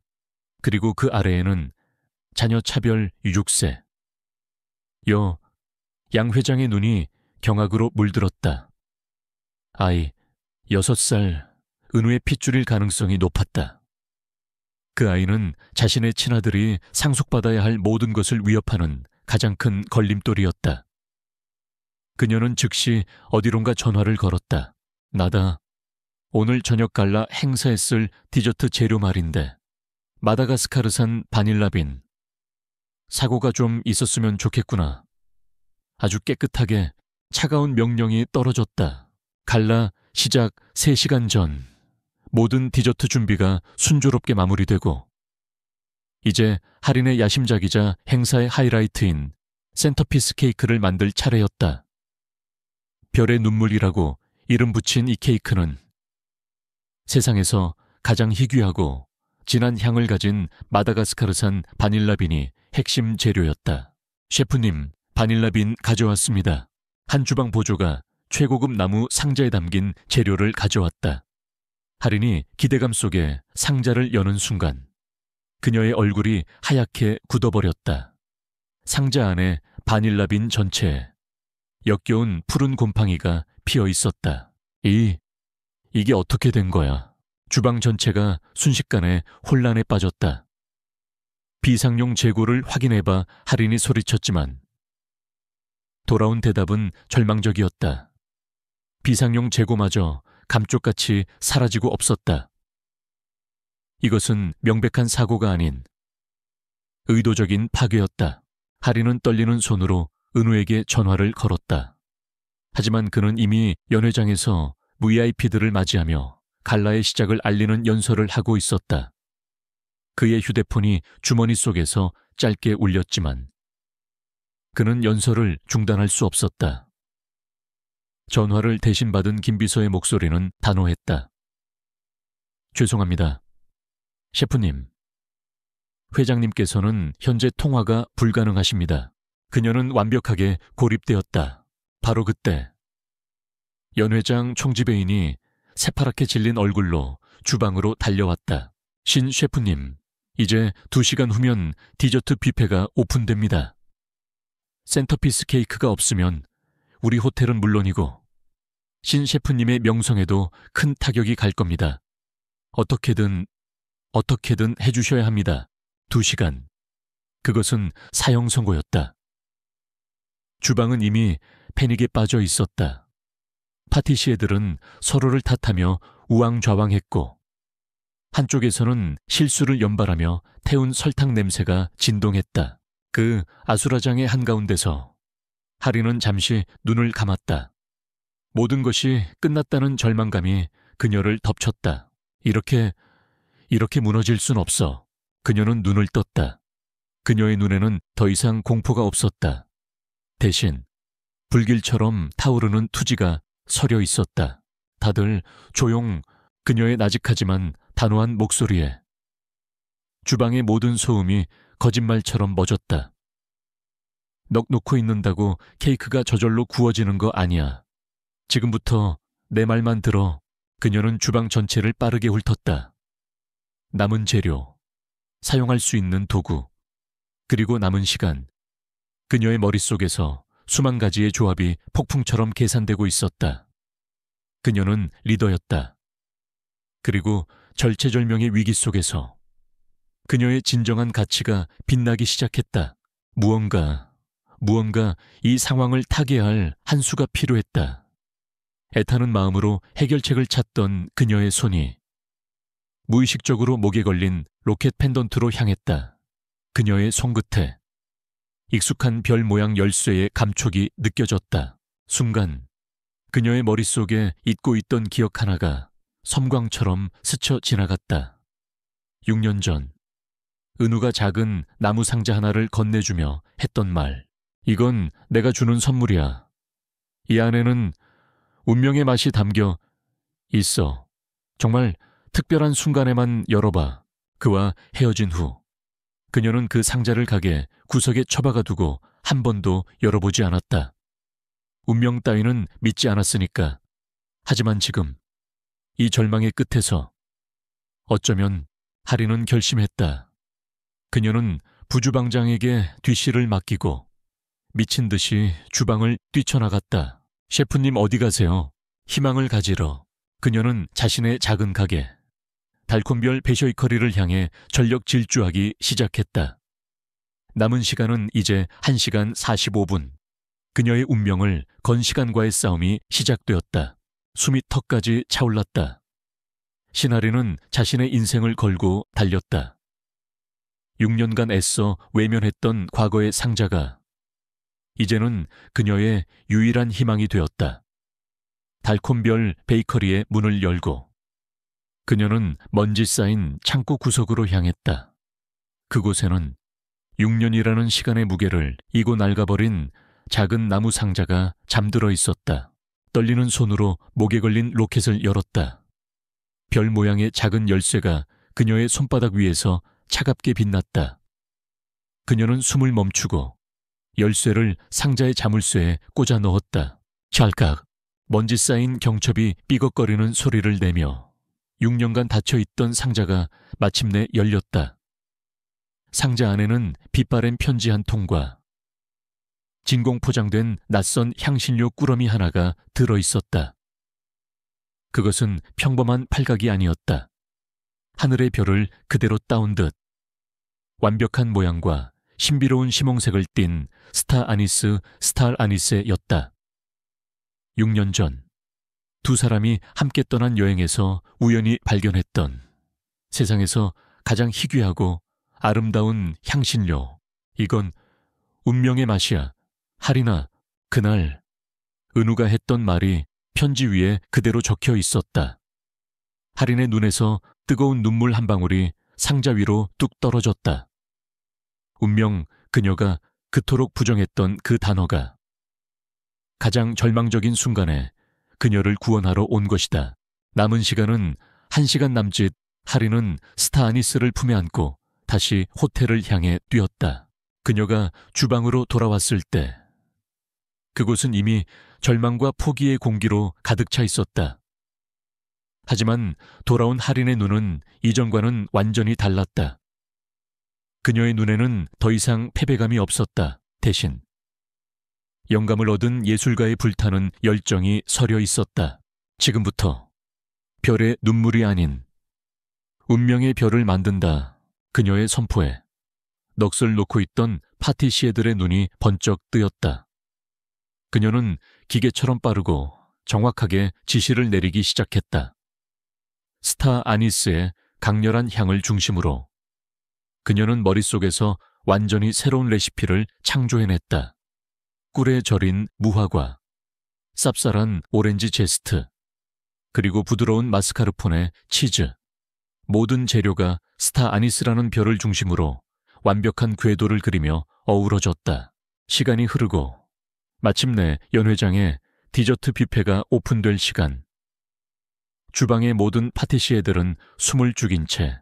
그리고 그 아래에는 자녀 차별 유족세, 양 회장의 눈이 경악으로 물들었다. 아이, 6살, 은우의 핏줄일 가능성이 높았다. 그 아이는 자신의 친아들이 상속받아야 할 모든 것을 위협하는 가장 큰 걸림돌이었다. 그녀는 즉시 어디론가 전화를 걸었다. 나다. 오늘 저녁 갈라 행사에 쓸 디저트 재료 말인데 마다가스카르산 바닐라빈. 사고가 좀 있었으면 좋겠구나. 아주 깨끗하게 차가운 명령이 떨어졌다. 갈라 시작 3시간 전 모든 디저트 준비가 순조롭게 마무리되고 이제 할인의 야심작이자 행사의 하이라이트인 센터피스 케이크를 만들 차례였다. 별의 눈물이라고 이름 붙인 이 케이크는 세상에서 가장 희귀하고 진한 향을 가진 마다가스카르산 바닐라빈이 핵심 재료였다. 셰프님, 바닐라빈 가져왔습니다. 한 주방 보조가 최고급 나무 상자에 담긴 재료를 가져왔다. 할인이 기대감 속에 상자를 여는 순간 그녀의 얼굴이 하얗게 굳어버렸다. 상자 안에 바닐라빈 전체에 역겨운 푸른 곰팡이가 피어 있었다. 이게 어떻게 된 거야? 주방 전체가 순식간에 혼란에 빠졌다. 비상용 재고를 확인해봐 할인이 소리쳤지만 돌아온 대답은 절망적이었다. 비상용 재고마저 감쪽같이 사라지고 없었다. 이것은 명백한 사고가 아닌 의도적인 파괴였다. 할인은 떨리는 손으로 은우에게 전화를 걸었다. 하지만 그는 이미 연회장에서 VIP들을 맞이하며 갈라의 시작을 알리는 연설을 하고 있었다. 그의 휴대폰이 주머니 속에서 짧게 울렸지만 그는 연설을 중단할 수 없었다. 전화를 대신 받은 김비서의 목소리는 단호했다. 죄송합니다. 셰프님, 회장님께서는 현재 통화가 불가능하십니다. 그녀는 완벽하게 고립되었다. 바로 그때 연회장 총지배인이 새파랗게 질린 얼굴로 주방으로 달려왔다. 신 셰프님, 이제 2시간 후면 디저트 뷔페가 오픈됩니다. 센터피스 케이크가 없으면 우리 호텔은 물론이고 신 셰프님의 명성에도 큰 타격이 갈 겁니다. 어떻게든 해주셔야 합니다. 2시간. 그것은 사형 선고였다. 주방은 이미 패닉에 빠져 있었다. 파티시에들은 서로를 탓하며 우왕좌왕했고 한쪽에서는 실수를 연발하며 태운 설탕 냄새가 진동했다. 그 아수라장의 한가운데서 할인은 잠시 눈을 감았다. 모든 것이 끝났다는 절망감이 그녀를 덮쳤다. 이렇게 무너질 순 없어. 그녀는 눈을 떴다. 그녀의 눈에는 더 이상 공포가 없었다. 대신 불길처럼 타오르는 투지가 서려 있었다. 다들 조용. 그녀의 나직하지만 단호한 목소리에 주방의 모든 소음이 거짓말처럼 멎었다. 넋 놓고 있는다고 케이크가 저절로 구워지는 거 아니야. 지금부터 내 말만 들어. 그녀는 주방 전체를 빠르게 훑었다. 남은 재료, 사용할 수 있는 도구, 그리고 남은 시간. 그녀의 머릿속에서 수만 가지의 조합이 폭풍처럼 계산되고 있었다. 그녀는 리더였다. 그리고 절체절명의 위기 속에서 그녀의 진정한 가치가 빛나기 시작했다. 무언가 이 상황을 타개할 한 수가 필요했다. 애타는 마음으로 해결책을 찾던 그녀의 손이 무의식적으로 목에 걸린 로켓 펜던트로 향했다. 그녀의 손끝에 익숙한 별 모양 열쇠의 감촉이 느껴졌다. 순간 그녀의 머릿속에 잊고 있던 기억 하나가 섬광처럼 스쳐 지나갔다. 6년 전 은우가 작은 나무 상자 하나를 건네주며 했던 말. 이건 내가 주는 선물이야. 이 안에는 운명의 맛이 담겨 있어. 정말 특별한 순간에만 열어봐. 그와 헤어진 후 그녀는 그 상자를 가게 구석에 처박아 두고 한 번도 열어보지 않았다. 운명 따위는 믿지 않았으니까. 하지만 지금 이 절망의 끝에서 어쩌면 할인은 결심했다. 그녀는 부주방장에게 뒷실을 맡기고 미친 듯이 주방을 뛰쳐나갔다. 셰프님 어디 가세요? 희망을 가지러 그녀는 자신의 작은 가게, 달콤별 베이커리를 향해 전력 질주하기 시작했다. 남은 시간은 이제 1시간 45분. 그녀의 운명을 건 시간과의 싸움이 시작되었다. 숨이 턱까지 차올랐다. 시나리는 자신의 인생을 걸고 달렸다. 6년간 애써 외면했던 과거의 상자가 이제는 그녀의 유일한 희망이 되었다. 달콤별 베이커리의 문을 열고 그녀는 먼지 쌓인 창고 구석으로 향했다. 그곳에는 6년이라는 시간의 무게를 이고 낡아버린 작은 나무 상자가 잠들어 있었다. 떨리는 손으로 목에 걸린 로켓을 열었다. 별 모양의 작은 열쇠가 그녀의 손바닥 위에서 차갑게 빛났다. 그녀는 숨을 멈추고 열쇠를 상자의 자물쇠에 꽂아 넣었다. 찰칵, 먼지 쌓인 경첩이 삐걱거리는 소리를 내며 6년간 닫혀있던 상자가 마침내 열렸다. 상자 안에는 빛바랜 편지 한 통과 진공 포장된 낯선 향신료 꾸러미 하나가 들어있었다. 그것은 평범한 팔각이 아니었다. 하늘의 별을 그대로 따온 듯 완벽한 모양과 신비로운 심홍색을 띤 스타 아니스 스탈 아니스였다. 6년 전 두 사람이 함께 떠난 여행에서 우연히 발견했던 세상에서 가장 희귀하고 아름다운 향신료. 이건 운명의 맛이야. 하리나, 그날 은우가 했던 말이 편지 위에 그대로 적혀 있었다. 하린의 눈에서 뜨거운 눈물 한 방울이 상자 위로 뚝 떨어졌다. 운명, 그녀가 그토록 부정했던 그 단어가 가장 절망적인 순간에 그녀를 구원하러 온 것이다. 남은 시간은 1시간 남짓. 하린은 스타 아니스를 품에 안고 다시 호텔을 향해 뛰었다. 그녀가 주방으로 돌아왔을 때 그곳은 이미 절망과 포기의 공기로 가득 차 있었다. 하지만 돌아온 하린의 눈은 이전과는 완전히 달랐다. 그녀의 눈에는 더 이상 패배감이 없었다. 대신 영감을 얻은 예술가의 불타는 열정이 서려 있었다. 지금부터 별의 눈물이 아닌 운명의 별을 만든다. 그녀의 선포에 넋을 놓고 있던 파티시에들의 눈이 번쩍 뜨였다. 그녀는 기계처럼 빠르고 정확하게 지시를 내리기 시작했다. 스타 아니스의 강렬한 향을 중심으로 그녀는 머릿속에서 완전히 새로운 레시피를 창조해냈다. 꿀에 절인 무화과, 쌉쌀한 오렌지 제스트, 그리고 부드러운 마스카르포네 치즈. 모든 재료가 스타 아니스라는 별을 중심으로 완벽한 궤도를 그리며 어우러졌다. 시간이 흐르고 마침내 연회장에 디저트 뷔페가 오픈될 시간. 주방의 모든 파티시에들은 숨을 죽인 채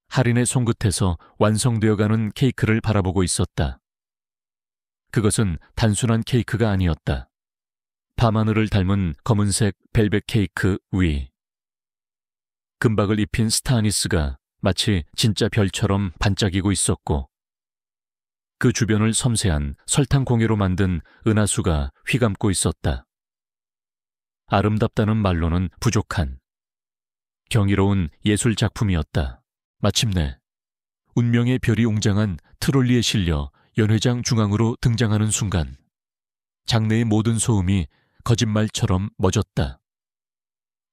하린의 손끝에서 완성되어가는 케이크를 바라보고 있었다. 그것은 단순한 케이크가 아니었다. 밤하늘을 닮은 검은색 벨벳 케이크 위. 금박을 입힌 스타 아니스가 마치 진짜 별처럼 반짝이고 있었고 그 주변을 섬세한 설탕 공예로 만든 은하수가 휘감고 있었다. 아름답다는 말로는 부족한 경이로운 예술 작품이었다. 마침내 운명의 별이 웅장한 트롤리에 실려 연회장 중앙으로 등장하는 순간 장내의 모든 소음이 거짓말처럼 멎었다.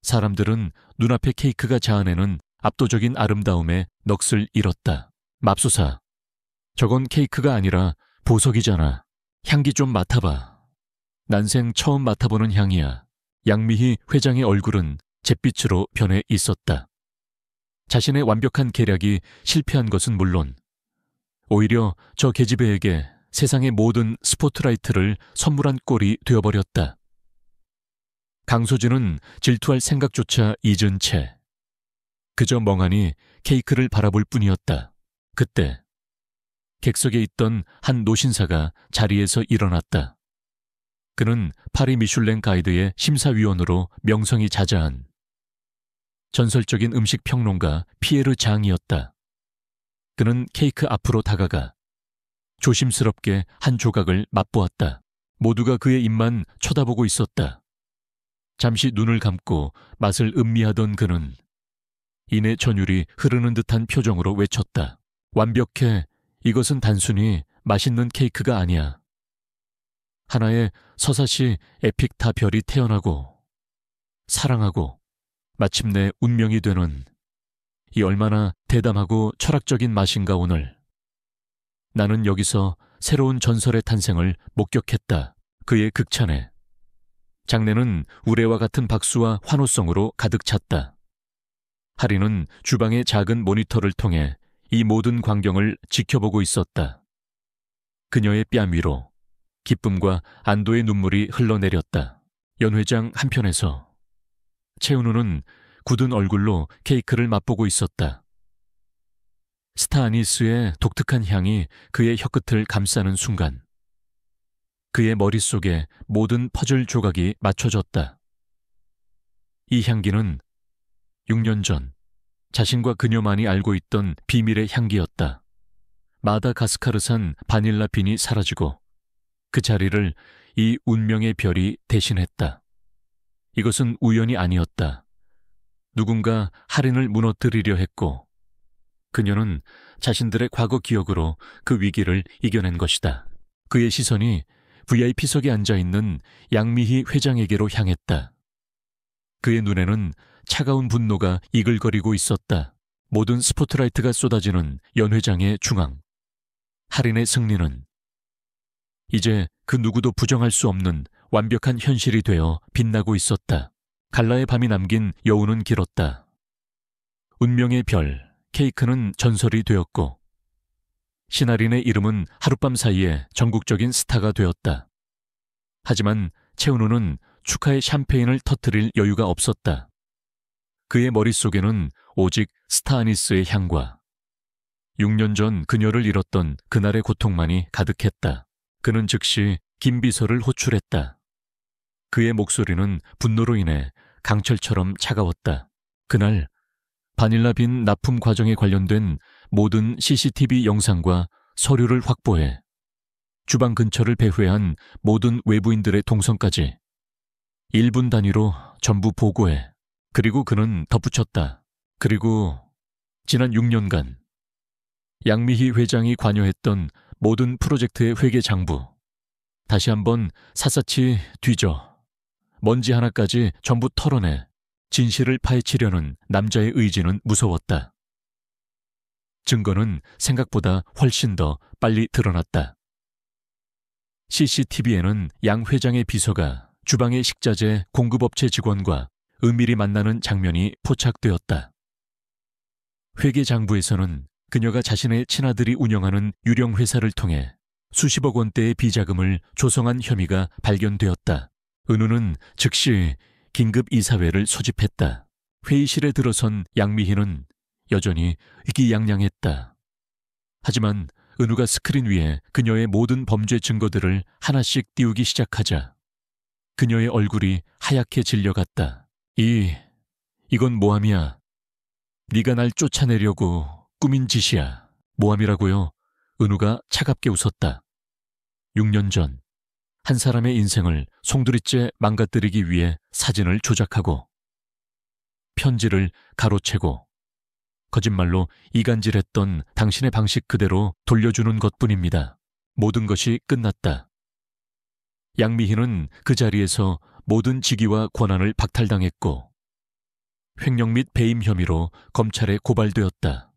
사람들은 눈앞의 케이크가 자아내는 압도적인 아름다움에 넋을 잃었다. 맙소사, 저건 케이크가 아니라 보석이잖아. 향기 좀 맡아봐. 난생 처음 맡아보는 향이야. 양미희 회장의 얼굴은 잿빛으로 변해 있었다. 자신의 완벽한 계략이 실패한 것은 물론 오히려 저 계집애에게 세상의 모든 스포트라이트를 선물한 꼴이 되어버렸다. 강소진은 질투할 생각조차 잊은 채 그저 멍하니 케이크를 바라볼 뿐이었다. 그때 객석에 있던 한 노신사가 자리에서 일어났다. 그는 파리 미슐랭 가이드의 심사위원으로 명성이 자자한 전설적인 음식 평론가 피에르 장이었다. 그는 케이크 앞으로 다가가 조심스럽게 한 조각을 맛보았다. 모두가 그의 입만 쳐다보고 있었다. 잠시 눈을 감고 맛을 음미하던 그는 이내 전율이 흐르는 듯한 표정으로 외쳤다. 완벽해. 이것은 단순히 맛있는 케이크가 아니야. 하나의 서사시 에픽타 별이 태어나고 사랑하고 마침내 운명이 되는 이 얼마나 대담하고 철학적인 맛인가 오늘. 나는 여기서 새로운 전설의 탄생을 목격했다. 그의 극찬에 장내는 우레와 같은 박수와 환호성으로 가득 찼다. 하리는 주방의 작은 모니터를 통해 이 모든 광경을 지켜보고 있었다. 그녀의 뺨 위로 기쁨과 안도의 눈물이 흘러내렸다. 연 회장 한편에서 채은우는 굳은 얼굴로 케이크를 맛보고 있었다. 스타 아니스의 독특한 향이 그의 혀끝을 감싸는 순간 그의 머릿속에 모든 퍼즐 조각이 맞춰졌다. 이 향기는 6년 전 자신과 그녀만이 알고 있던 비밀의 향기였다. 마다가스카르산 바닐라 빈이 사라지고 그 자리를 이 운명의 별이 대신했다. 이것은 우연이 아니었다. 누군가 할인을 무너뜨리려 했고 그녀는 자신들의 과거 기억으로 그 위기를 이겨낸 것이다. 그의 시선이 VIP석에 앉아있는 양미희 회장에게로 향했다. 그의 눈에는 차가운 분노가 이글거리고 있었다. 모든 스포트라이트가 쏟아지는 연 회장의 중앙. 할인의 승리는 이제 그 누구도 부정할 수 없는 완벽한 현실이 되어 빛나고 있었다. 갈라의 밤이 남긴 여운은 길었다. 운명의 별, 케이크는 전설이 되었고 신할인의 이름은 하룻밤 사이에 전국적인 스타가 되었다. 하지만 채은우는 축하의 샴페인을 터뜨릴 여유가 없었다. 그의 머릿속에는 오직 스타 아니스의 향과 6년 전 그녀를 잃었던 그날의 고통만이 가득했다. 그는 즉시 김비서를 호출했다. 그의 목소리는 분노로 인해 강철처럼 차가웠다. 그날 바닐라 빈 납품 과정에 관련된 모든 CCTV 영상과 서류를 확보해 주방 근처를 배회한 모든 외부인들의 동선까지 1분 단위로 전부 보고해. 그리고 그는 덧붙였다. 그리고 지난 6년간 양미희 회장이 관여했던 모든 프로젝트의 회계 장부 다시 한번 샅샅이 뒤져 먼지 하나까지 전부 털어내 진실을 파헤치려는 남자의 의지는 무서웠다. 증거는 생각보다 훨씬 더 빨리 드러났다. CCTV에는 양 회장의 비서가 주방의 식자재 공급업체 직원과 은밀히 만나는 장면이 포착되었다. 회계 장부에서는 그녀가 자신의 친아들이 운영하는 유령 회사를 통해 수십억 원대의 비자금을 조성한 혐의가 발견되었다. 은우는 즉시 긴급 이사회를 소집했다. 회의실에 들어선 양미희는 여전히 의기양양했다. 하지만 은우가 스크린 위에 그녀의 모든 범죄 증거들을 하나씩 띄우기 시작하자 그녀의 얼굴이 하얗게 질려갔다. 이건 모함이야. 네가 날 쫓아내려고 꾸민 짓이야. 모함이라고요? 은우가 차갑게 웃었다. 6년 전 한 사람의 인생을 송두리째 망가뜨리기 위해 사진을 조작하고 편지를 가로채고 거짓말로 이간질했던 당신의 방식 그대로 돌려주는 것뿐입니다. 모든 것이 끝났다. 양미희는 그 자리에서 모든 직위와 권한을 박탈당했고 횡령 및 배임 혐의로 검찰에 고발되었다.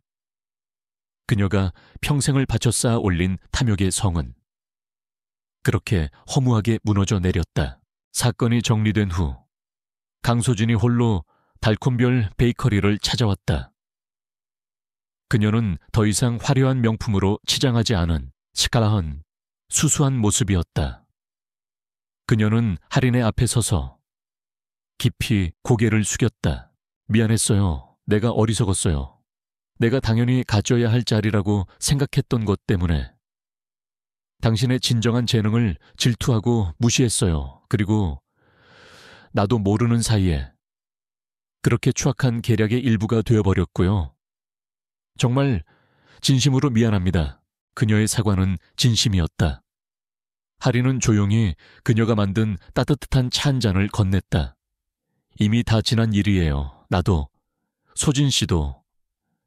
그녀가 평생을 바쳐 쌓아 올린 탐욕의 성은 그렇게 허무하게 무너져 내렸다. 사건이 정리된 후 강소진이 홀로 달콤별 베이커리를 찾아왔다. 그녀는 더 이상 화려한 명품으로 치장하지 않은 스칼라한 수수한 모습이었다. 그녀는 할인의 앞에 서서 깊이 고개를 숙였다. 미안했어요. 내가 어리석었어요. 내가 당연히 가져야 할 자리라고 생각했던 것 때문에 당신의 진정한 재능을 질투하고 무시했어요. 그리고 나도 모르는 사이에 그렇게 추악한 계략의 일부가 되어버렸고요. 정말 진심으로 미안합니다. 그녀의 사과는 진심이었다. 하리는 조용히 그녀가 만든 따뜻한 차 한 잔을 건넸다. 이미 다 지난 일이에요. 나도, 소진 씨도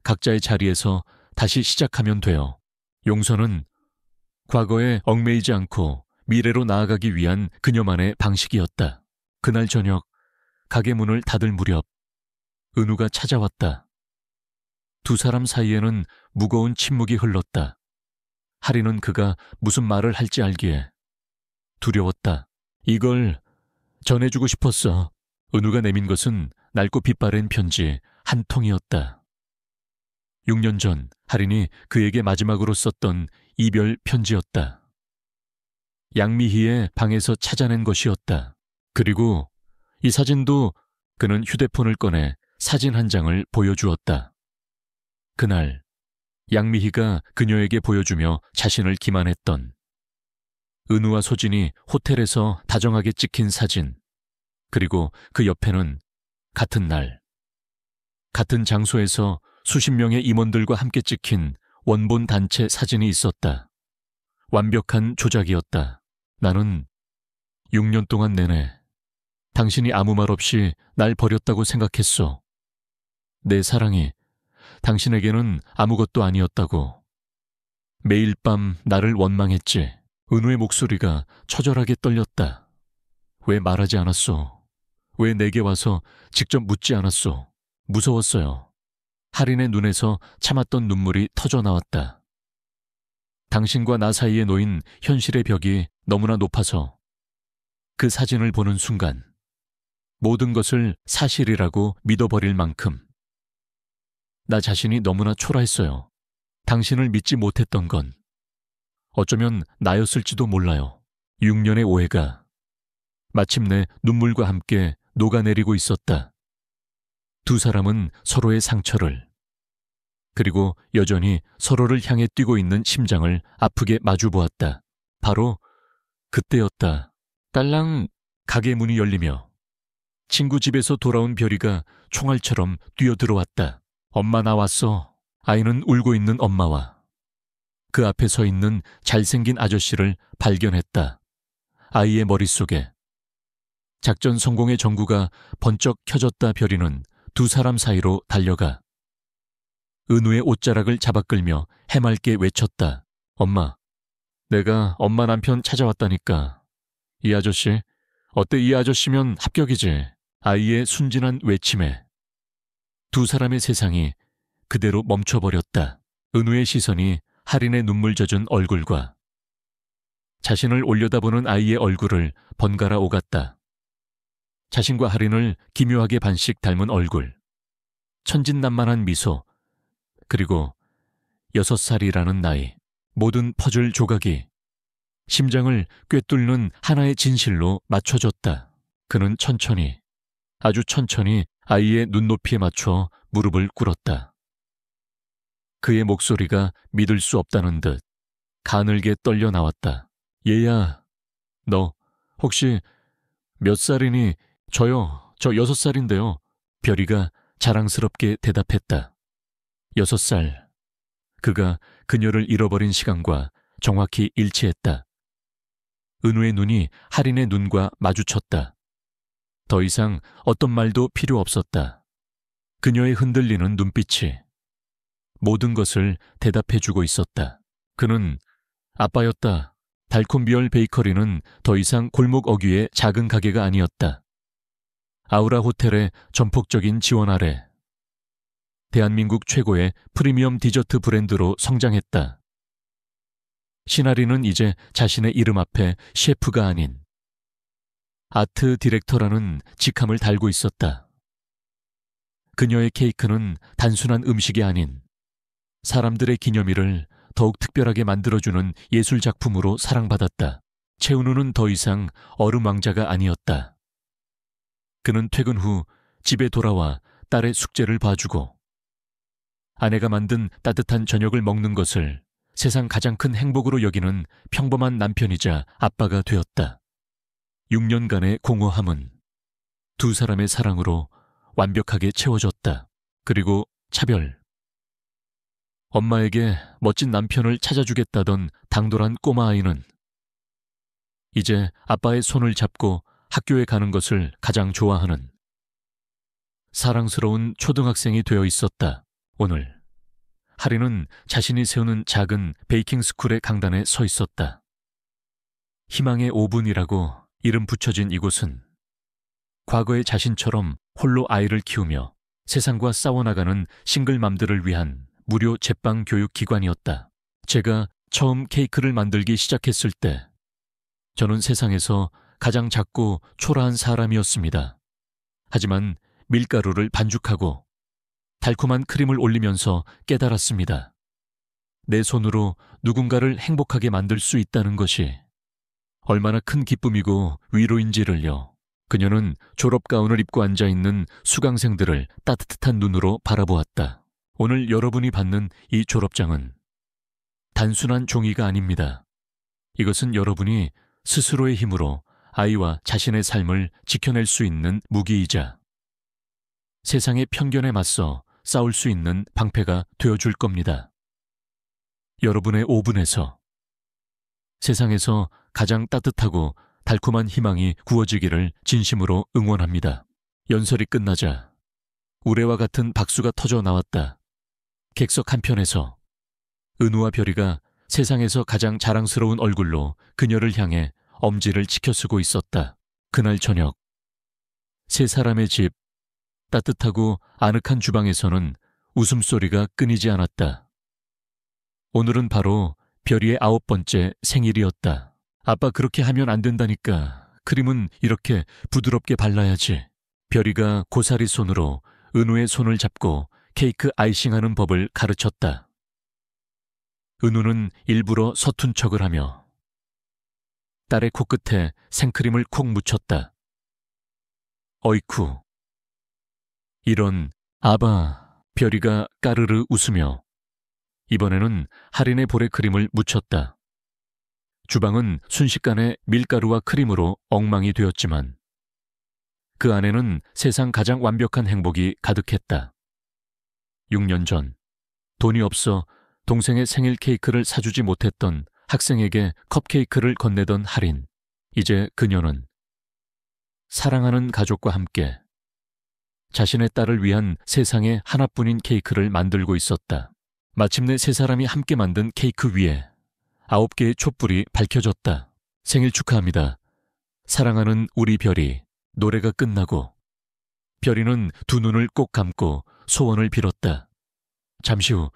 각자의 자리에서 다시 시작하면 돼요. 용서는 과거에 얽매이지 않고 미래로 나아가기 위한 그녀만의 방식이었다. 그날 저녁 가게 문을 닫을 무렵 은우가 찾아왔다. 두 사람 사이에는 무거운 침묵이 흘렀다. 하리는 그가 무슨 말을 할지 알기에 두려웠다. 이걸 전해주고 싶었어. 은우가 내민 것은 낡고 빛바랜 편지 한 통이었다. 6년 전 하린이 그에게 마지막으로 썼던 이별 편지였다. 양미희의 방에서 찾아낸 것이었다. 그리고 이 사진도 그는 휴대폰을 꺼내 사진 한 장을 보여주었다. 그날 양미희가 그녀에게 보여주며 자신을 기만했던 은우와 소진이 호텔에서 다정하게 찍힌 사진, 그리고 그 옆에는 같은 날, 같은 장소에서 수십 명의 임원들과 함께 찍힌 원본 단체 사진이 있었다. 완벽한 조작이었다. 나는 6년 동안 내내 당신이 아무 말 없이 날 버렸다고 생각했어. 내 사랑이 당신에게는 아무것도 아니었다고. 매일 밤 나를 원망했지. 은우의 목소리가 처절하게 떨렸다. 왜 말하지 않았소? 왜 내게 와서 직접 묻지 않았소? 무서웠어요. 하린의 눈에서 참았던 눈물이 터져 나왔다. 당신과 나 사이에 놓인 현실의 벽이 너무나 높아서 그 사진을 보는 순간 모든 것을 사실이라고 믿어버릴 만큼 나 자신이 너무나 초라했어요. 당신을 믿지 못했던 건 어쩌면 나였을지도 몰라요. 6년의 오해가 마침내 눈물과 함께 녹아내리고 있었다. 두 사람은 서로의 상처를, 그리고 여전히 서로를 향해 뛰고 있는 심장을 아프게 마주보았다. 바로 그때였다. 딸랑 가게 문이 열리며 친구 집에서 돌아온 별이가 총알처럼 뛰어들어왔다. 엄마 나왔어. 아이는 울고 있는 엄마와 그 앞에 서 있는 잘생긴 아저씨를 발견했다. 아이의 머릿속에 작전 성공의 전구가 번쩍 켜졌다. 별이는 두 사람 사이로 달려가 은우의 옷자락을 잡아끌며 해맑게 외쳤다. 엄마, 내가 엄마 남편 찾아왔다니까. 이 아저씨, 어때? 이 아저씨면 합격이지. 아이의 순진한 외침에 두 사람의 세상이 그대로 멈춰버렸다. 은우의 시선이 하린의 눈물 젖은 얼굴과 자신을 올려다보는 아이의 얼굴을 번갈아 오갔다. 자신과 하린을 기묘하게 반씩 닮은 얼굴, 천진난만한 미소, 그리고 6살이라는 나이. 모든 퍼즐 조각이 심장을 꿰뚫는 하나의 진실로 맞춰졌다. 그는 천천히, 아주 천천히 아이의 눈높이에 맞춰 무릎을 꿇었다. 그의 목소리가 믿을 수 없다는 듯 가늘게 떨려 나왔다. 얘야, 너 혹시 몇 살이니? 저요, 저 6살인데요. 별이가 자랑스럽게 대답했다. 6살. 그가 그녀를 잃어버린 시간과 정확히 일치했다. 은우의 눈이 하린의 눈과 마주쳤다. 더 이상 어떤 말도 필요 없었다. 그녀의 흔들리는 눈빛이 모든 것을 대답해주고 있었다. 그는 아빠였다. 달콤비얼 베이커리는 더 이상 골목 어귀의 작은 가게가 아니었다. 아우라 호텔의 전폭적인 지원 아래 대한민국 최고의 프리미엄 디저트 브랜드로 성장했다. 시나리는 이제 자신의 이름 앞에 셰프가 아닌 아트 디렉터라는 직함을 달고 있었다. 그녀의 케이크는 단순한 음식이 아닌 사람들의 기념일을 더욱 특별하게 만들어주는 예술작품으로 사랑받았다. 최은우는 더 이상 얼음 왕자가 아니었다. 그는 퇴근 후 집에 돌아와 딸의 숙제를 봐주고 아내가 만든 따뜻한 저녁을 먹는 것을 세상 가장 큰 행복으로 여기는 평범한 남편이자 아빠가 되었다. 6년간의 공허함은 두 사람의 사랑으로 완벽하게 채워졌다. 그리고 차별. 엄마에게 멋진 남편을 찾아주겠다던 당돌한 꼬마아이는 이제 아빠의 손을 잡고 학교에 가는 것을 가장 좋아하는 사랑스러운 초등학생이 되어 있었다. 오늘 하린은 자신이 세우는 작은 베이킹 스쿨의 강단에 서 있었다. 희망의 오븐이라고 이름 붙여진 이곳은 과거의 자신처럼 홀로 아이를 키우며 세상과 싸워나가는 싱글맘들을 위한 무료 제빵 교육 기관이었다. 제가 처음 케이크를 만들기 시작했을 때 저는 세상에서 가장 작고 초라한 사람이었습니다. 하지만 밀가루를 반죽하고 달콤한 크림을 올리면서 깨달았습니다. 내 손으로 누군가를 행복하게 만들 수 있다는 것이 얼마나 큰 기쁨이고 위로인지를요. 그녀는 졸업가운을 입고 앉아있는 수강생들을 따뜻한 눈으로 바라보았다. 오늘 여러분이 받는 이 졸업장은 단순한 종이가 아닙니다. 이것은 여러분이 스스로의 힘으로 아이와 자신의 삶을 지켜낼 수 있는 무기이자 세상의 편견에 맞서 싸울 수 있는 방패가 되어줄 겁니다. 여러분의 오븐에서 세상에서 가장 따뜻하고 달콤한 희망이 구워지기를 진심으로 응원합니다. 연설이 끝나자 우레와 같은 박수가 터져 나왔다. 객석 한편에서 은우와 별이가 세상에서 가장 자랑스러운 얼굴로 그녀를 향해 엄지를 치켜쓰고 있었다. 그날 저녁 세 사람의 집 따뜻하고 아늑한 주방에서는 웃음소리가 끊이지 않았다. 오늘은 바로 별이의 9번째 생일이었다. 아빠 그렇게 하면 안 된다니까. 크림은 이렇게 부드럽게 발라야지. 별이가 고사리 손으로 은우의 손을 잡고 케이크 아이싱하는 법을 가르쳤다. 은우는 일부러 서툰 척을 하며 딸의 코끝에 생크림을 콕 묻혔다. 어이쿠. 이런 아바. 별이가 까르르 웃으며 이번에는 하린의 볼에 크림을 묻혔다. 주방은 순식간에 밀가루와 크림으로 엉망이 되었지만 그 안에는 세상 가장 완벽한 행복이 가득했다. 6년 전 돈이 없어 동생의 생일 케이크를 사주지 못했던 학생에게 컵케이크를 건네던 하린. 이제 그녀는 사랑하는 가족과 함께 자신의 딸을 위한 세상에 하나뿐인 케이크를 만들고 있었다. 마침내 세 사람이 함께 만든 케이크 위에 9개의 촛불이 밝혀졌다. 생일 축하합니다. 사랑하는 우리 별이. 노래가 끝나고 별이는 두 눈을 꼭 감고 소원을 빌었다. 잠시 후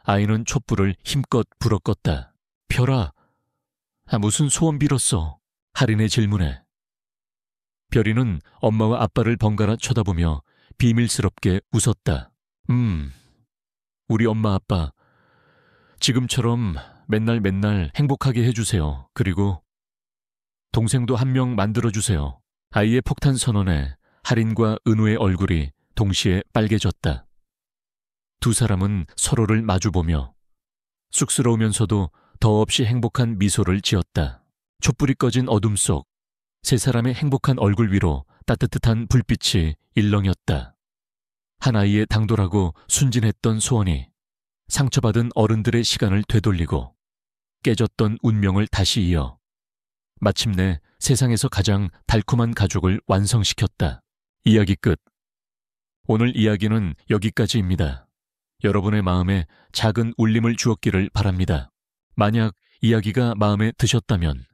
아이는 촛불을 힘껏 불어 껐다. 별아, 무슨 소원 빌었어? 하린의 질문에 별이는 엄마와 아빠를 번갈아 쳐다보며 비밀스럽게 웃었다. 우리 엄마 아빠 지금처럼 맨날 행복하게 해주세요. 그리고 동생도 한 명 만들어주세요. 아이의 폭탄 선언에 하린과 은우의 얼굴이 동시에 빨개졌다. 두 사람은 서로를 마주보며 쑥스러우면서도 더없이 행복한 미소를 지었다. 촛불이 꺼진 어둠 속 세 사람의 행복한 얼굴 위로 따뜻한 불빛이 일렁였다. 한 아이의 당돌하고 순진했던 소원이 상처받은 어른들의 시간을 되돌리고 깨졌던 운명을 다시 이어 마침내 세상에서 가장 달콤한 가족을 완성시켰다. 이야기 끝. 오늘 이야기는 여기까지입니다. 여러분의 마음에 작은 울림을 주었기를 바랍니다. 만약 이야기가 마음에 드셨다면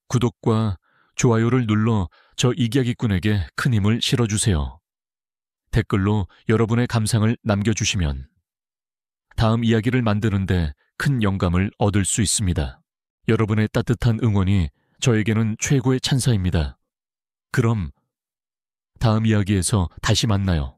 구독과 좋아요를 눌러 저 이야기꾼에게 큰 힘을 실어주세요. 댓글로 여러분의 감상을 남겨주시면 다음 이야기를 만드는데 큰 영감을 얻을 수 있습니다. 여러분의 따뜻한 응원이 저에게는 최고의 찬사입니다. 그럼 다음 이야기에서 다시 만나요.